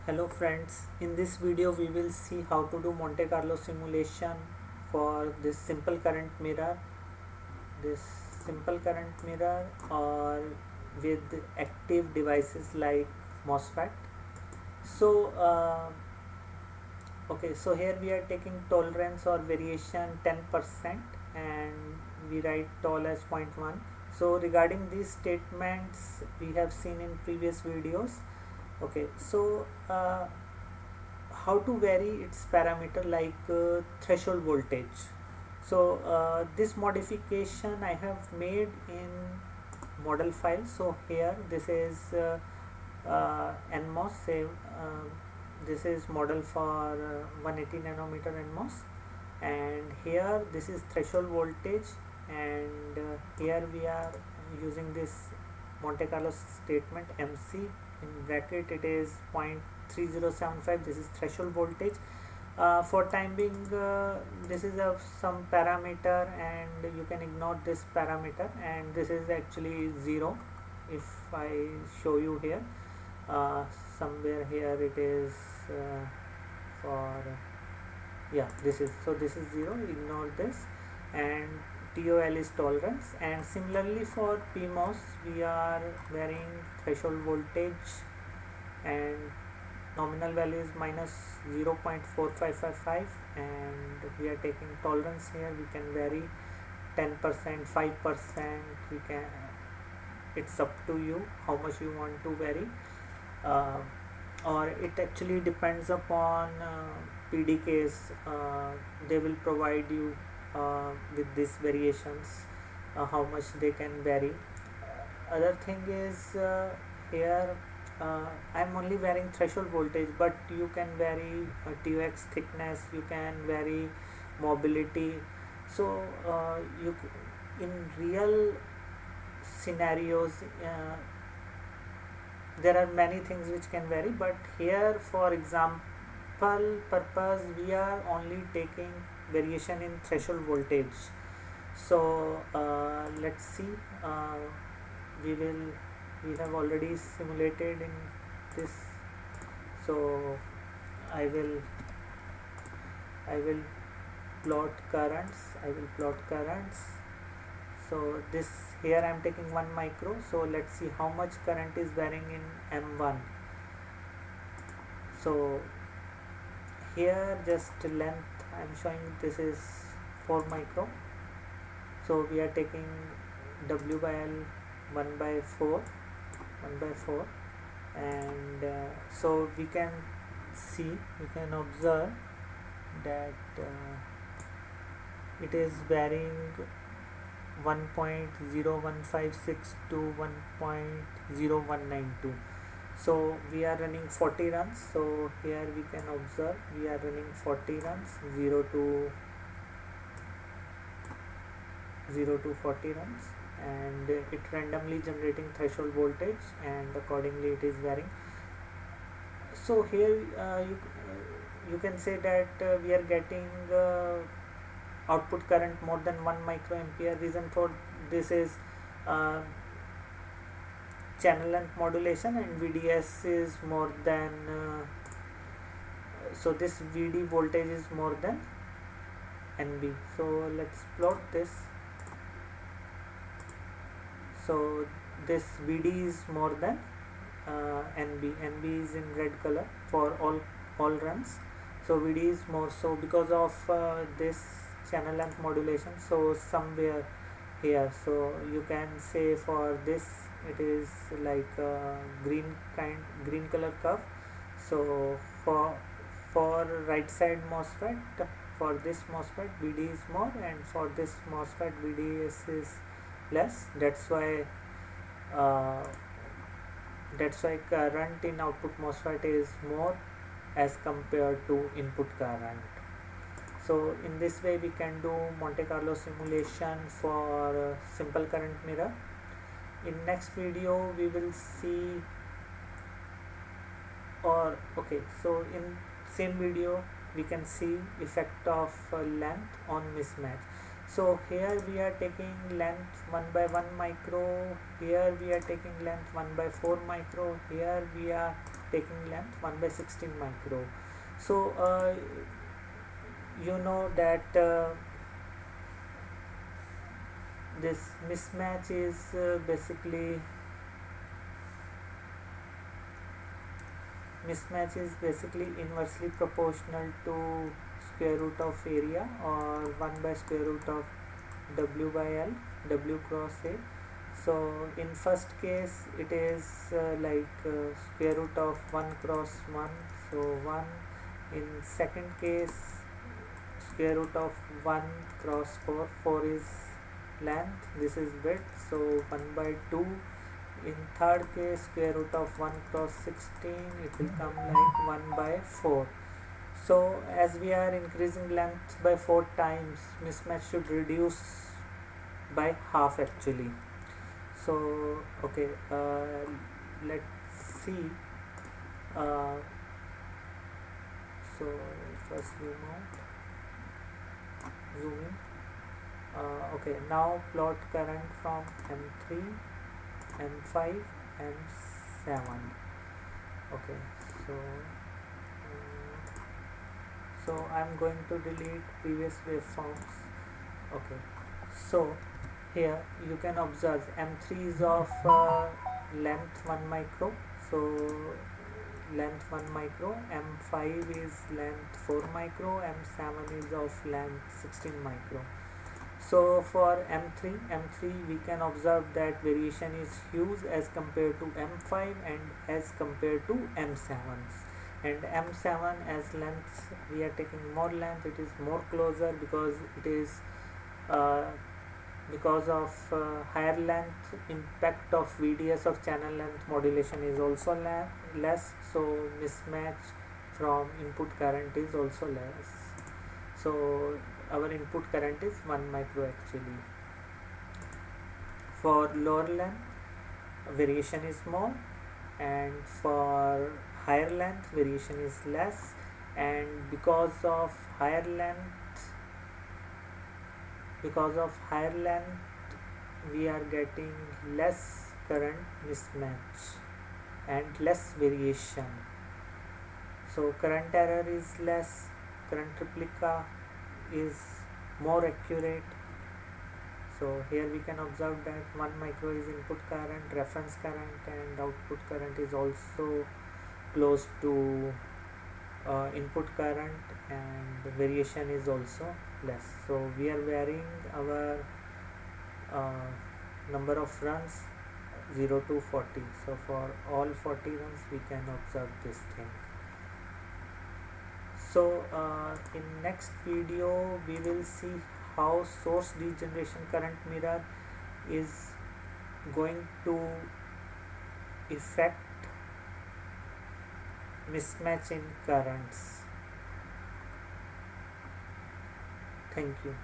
Hello friends, in this video we will see how to do Monte Carlo simulation for this simple current mirror, or with active devices like MOSFET. So so here we are taking tolerance or variation 10% and we write tol as 0.1. So regarding these statements we have seen in previous videos. How to vary its parameter like threshold voltage. So this modification I have made in model file. So here this is NMOS. This is model for 180 nanometer NMOS, and here this is threshold voltage, and here we are using this Monte Carlo statement MC in bracket. It is 0.3075. This is threshold voltage. For time being, this is some parameter and you can ignore this parameter, and this is actually 0. If I show you here, somewhere here it is for this is 0. Ignore this, and TOL is tolerance. And similarly for PMOS we are varying threshold voltage, and nominal value is minus 0.4555, and we are taking tolerance. Here we can vary 10%, 5%. We can, it's up to you how much you want to vary, or it actually depends upon PDKs. They will provide you with these variations, how much they can vary. Other thing is here I'm only varying threshold voltage, but you can vary TOX thickness, you can vary mobility. So you in real scenarios there are many things which can vary, but here for example purpose we are only taking variation in threshold voltage. So let's see. We have already simulated in this, so I will plot currents. So this, here I am taking 1 micro. So let's see how much current is varying in M1. So here just length I am showing, this is 4 micro. So we are taking W by L 1 by 4, and so we can observe that it is varying 1.0156 to 1.0192. so we are running 40 runs. So here we can observe we are running 40 runs, 0 to 40 runs, and it randomly generating threshold voltage, and accordingly it is varying. So here you can say that we are getting output current more than 1 microampere. Reason for this is channel length modulation, and VDS is more than so this VD voltage is more than NB. So let's plot this. So this VD is more than NB. NB is in red color for all runs. So VD is more, so because of this channel length modulation, so somewhere here, so you can say for this it is like green color curve. So for right side MOSFET, for this MOSFET VD is more, and for this MOSFET VDS is less. That's why current in output MOSFET is more as compared to input current. So in this way we can do Monte Carlo simulation for simple current mirror. In next video we will see, so in same video we can see effect of length on mismatch. So here we are taking length 1 by 1 micro, here we are taking length 1 by 4 micro, here we are taking length 1 by 16 micro. So you know that this mismatch is basically inversely proportional to square root of area, or 1 by square root of W by L, W cross A. So in first case it is square root of 1 cross 1, so 1. In second case square root of 1 cross 4, 4 is length, this is width, so 1 by 2. In third case square root of 1 cross 16, it will come like 1 by 4. So as we are increasing length by 4 times, mismatch should reduce by half actually. So okay, let's see. So first zoom in. Okay, now plot current from M3, M5, M7. Okay, so I'm going to delete previous waveforms. Okay, so here you can observe M3 is of length 1 micro, so length 1 micro, M5 is length 4 micro, M7 is of length 16 micro. So for M3 we can observe that variation is huge as compared to M5 and as compared to M7s. And M7 as length, we are taking more length, it is more closer because it is because of higher length, impact of VDS of channel length modulation is also less, so mismatch from input current is also less. So our input current is 1 micro actually. For lower length variation is more, and for higher length variation is less, and because of higher length we are getting less current mismatch and less variation. So current error is less, current replica is more accurate. So here we can observe that 1 micro is input current, reference current, and output current is also close to input current, and variation is also less. So we are varying our number of runs 0 to 40. So for all 40 runs we can observe this thing. So in next video we will see how source degeneration current mirror is going to affect mismatch in currents. Thank you.